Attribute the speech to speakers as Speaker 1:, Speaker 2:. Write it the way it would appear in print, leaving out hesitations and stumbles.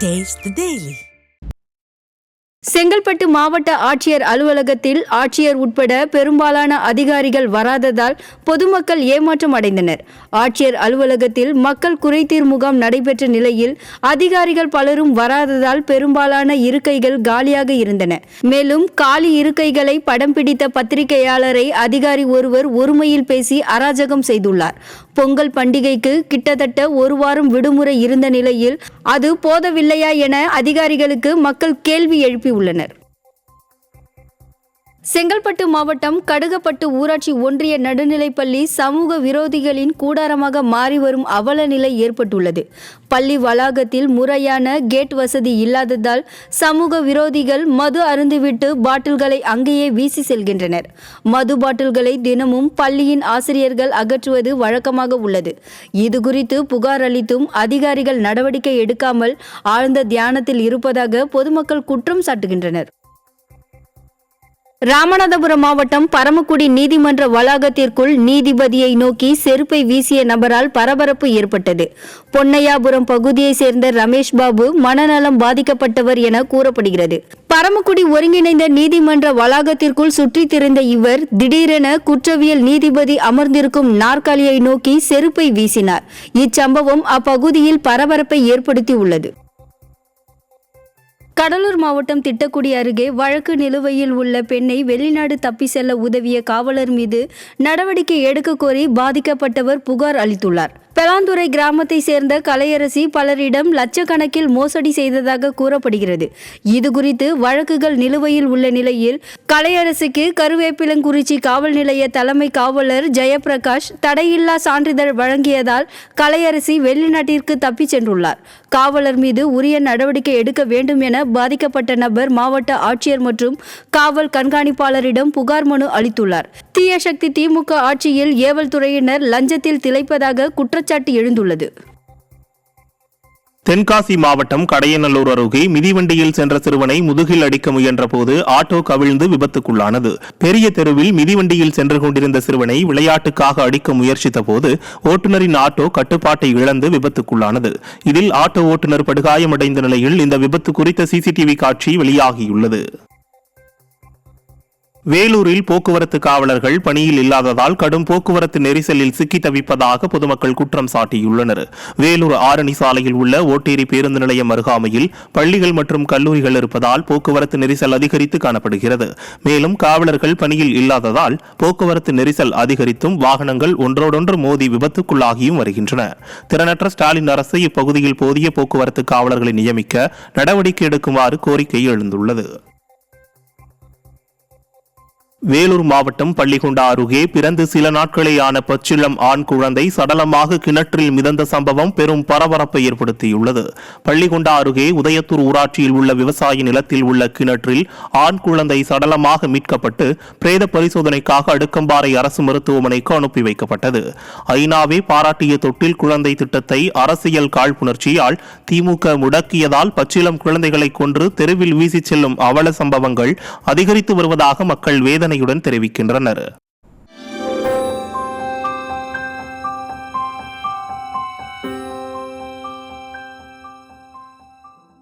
Speaker 1: Taste the Daily.
Speaker 2: Chengalpattu மாவட்ட ஆட்சியர் அலுவலகத்தில் ஆட்சியர் உட்பட பெரும்பாலான அதிகாரிகள் வராததால் பொதுமக்கள் ஏமாற்றம் அடைந்தனர். ஆட்சியர் அலுவலகத்தில் மக்கள் குறைதீர் முகாம் நடைபெற்ற நிலையில் அதிகாரிகள் பலரும் வராததால் பெரும்பாலான இருக்கைகள் காலியாக இருந்தன. மேலும் காலி இருக்கைகளை படம் பிடித்த பத்திரிகையாளரை அதிகாரி ஒருவர் ஒருமையில் பேசி அராஜகம் செய்துள்ளார். பொங்கல் பண்டிகைக்கு கிட்டத்தட்ட ஒரு வாரம் விடுமுறை இருந்த நிலையில் அது போதவில்லையா என அதிகாரிகளுக்கு மக்கள் கேள்வி எழுப்பியுள்ளனர். செங்கல்பட்டு மாவட்டம் கடுகப்பட்டு ஊராட்சி ஒன்றிய நடுநிலைப்பள்ளி சமூக விரோதிகளின் கூடாரமாக மாறி வரும் அவல நிலை ஏற்பட்டுள்ளது. பள்ளி வளாகத்தில் முறையான கேட் வசதி இல்லாததால் சமூக விரோதிகள் மது அருந்துவிட்டு பாட்டில்களை அங்கேயே வீசி செல்கின்றனர். மது பாட்டில்களை தினமும் பள்ளியின் ஆசிரியர்கள் அகற்றுவது வழக்கமாக உள்ளது. இதுகுறித்து புகார் அளித்தும் அதிகாரிகள் நடவடிக்கை எடுக்காமல் ஆழ்ந்த தியானத்தில் இருப்பதாக பொதுமக்கள் குற்றம் சாட்டுகின்றனர். ராமநாதபுரம் மாவட்டம் பரமக்குடி நீதிமன்ற வளாகத்திற்குள் நீதிபதியை நோக்கி செருப்பை வீசிய நபரால் பரபரப்பு ஏற்பட்டது. பொன்னையாபுரம் பகுதியை சேர்ந்த ரமேஷ் பாபு மனநலம் பாதிக்கப்பட்டவர் என கூறப்படுகிறது. பரமக்குடி ஒருங்கிணைந்த நீதிமன்ற வளாகத்திற்குள் சுற்றித் திரிந்த இவர் திடீரென குற்றவியல் நீதிபதி அமர்ந்திருக்கும் நாற்காலியை நோக்கி செருப்பை வீசினார். இச்சம்பவம் அப்பகுதியில் பரபரப்பை ஏற்படுத்தியுள்ளது. கடலூர் மாவட்டம் திட்டக்குடி அருகே வழக்கு நிலுவையில் உள்ள பெண்ணை வெளிநாடு தப்பி செல்ல உதவிய காவலர் மீது நடவடிக்கை எடுக்க கோரி பாதிக்கப்பட்டவர் புகார் அளித்துள்ளார். பெலாந்துறை கிராமத்தை சேர்ந்த கலையரசி பலரிடம் லட்சக்கணக்கில் மோசடி செய்ததாக கூறப்படுகிறது. இதுகுறித்து வழக்குகள் நிலுவையில் உள்ள நிலையில் கலையரசிக்கு கருவேப்பிலங்குறிச்சி காவல் நிலைய தலைமை காவலர் ஜெயபிரகாஷ் தடையில்லா சான்றிதழ் வழங்கியதால் கலையரசி வெளிநாட்டிற்கு தப்பி சென்றுள்ளார். காவலர் மீது உரிய நடவடிக்கை எடுக்க வேண்டும் என பாதிக்கப்பட்ட நபர் மாவட்ட ஆட்சியர் மற்றும் காவல் கண்காணிப்பாளரிடம் புகார் மனு அளித்துள்ளார். தீய சக்தி திமுக ஆட்சியில் ஏவல் துறையினர் லஞ்சத்தில் திளைப்பதாக குற்றச்சாட்டு எழுந்துள்ளது.
Speaker 3: தென்காசி மாவட்டம் கடையநல்லூர் அருகே மிதிவண்டியில் சென்ற சிறுவனை முதுகில் அடிக்க முயன்ற போது ஆட்டோ கவிழ்ந்து விபத்துக்குள்ளானது. பெரிய தெருவில் மிதிவண்டியில் சென்று கொண்டிருந்த சிறுவனை விளையாட்டுக்காக அடிக்க முயற்சித்த போது ஓட்டுநரின் ஆட்டோ கட்டுப்பாட்டை இழந்து விபத்துக்குள்ளானது. இதில் ஆட்டோ ஓட்டுநர் படுகாயமடைந்த நிலையில் இந்த விபத்து குறித்த சிசிடிவி காட்சி வெளியாகியுள்ளது. வேலூரில் போக்குவரத்து காவலர்கள் பணியில் இல்லாததால் கடும் போக்குவரத்து நெரிசலில் சிக்கி தவிப்பதாக பொதுமக்கள் குற்றம் சாட்டியுள்ளனர். வேலூர் ஆரணி சாலையில் உள்ள ஓட்டேரி பேருந்து நிலையம் அருகாமையில் பள்ளிகள் மற்றும் கல்லூரிகள் இருப்பதால் போக்குவரத்து நெரிசல் அதிகரித்து காணப்படுகிறது. மேலும் காவலர்கள் பணியில் இல்லாததால் போக்குவரத்து நெரிசல் அதிகரித்தும் வாகனங்கள் ஒன்றோடொன்று மோதி விபத்துக்குள்ளாகியும் வருகின்றன. திறனற்ற ஸ்டாலின் அரசு இப்பகுதியில் போதிய போக்குவரத்து காவலர்களை நியமிக்க நடவடிக்கை எடுக்குமாறு கோரிக்கை எழுந்துள்ளது. வேலூர் மாவட்டம் பள்ளிகொண்டா அருகே பிறந்து சில நாட்களே ஆன பச்சிளம் ஆண் குழந்தை சடலமாக கிணற்றில் மிதந்த சம்பவம் பெரும் பரபரப்பை ஏற்படுத்தியுள்ளது. பள்ளிகொண்டா அருகே உதயத்தூர் ஊராட்சியில் உள்ள விவசாய நிலத்தில் உள்ள கிணற்றில் ஆண் குழந்தை சடலமாக மீட்கப்பட்டு பிரேத பரிசோதனைக்காக அடுக்கம்பாறை அரசு மருத்துவமனைக்கு அனுப்பி வைக்கப்பட்டது. ஐநாவே பாராட்டிய தொட்டில் குழந்தை திட்டத்தை அரசியல் காழ்ப்புணர்ச்சியால் திமுக முடக்கியதால் பச்சிளம் குழந்தைகளை கொன்று தெருவில் வீசிச் செல்லும் அவல சம்பவங்கள் அதிகரித்து வருவதாக மக்கள் வேதனை தெரிவிக்கின்றனர்.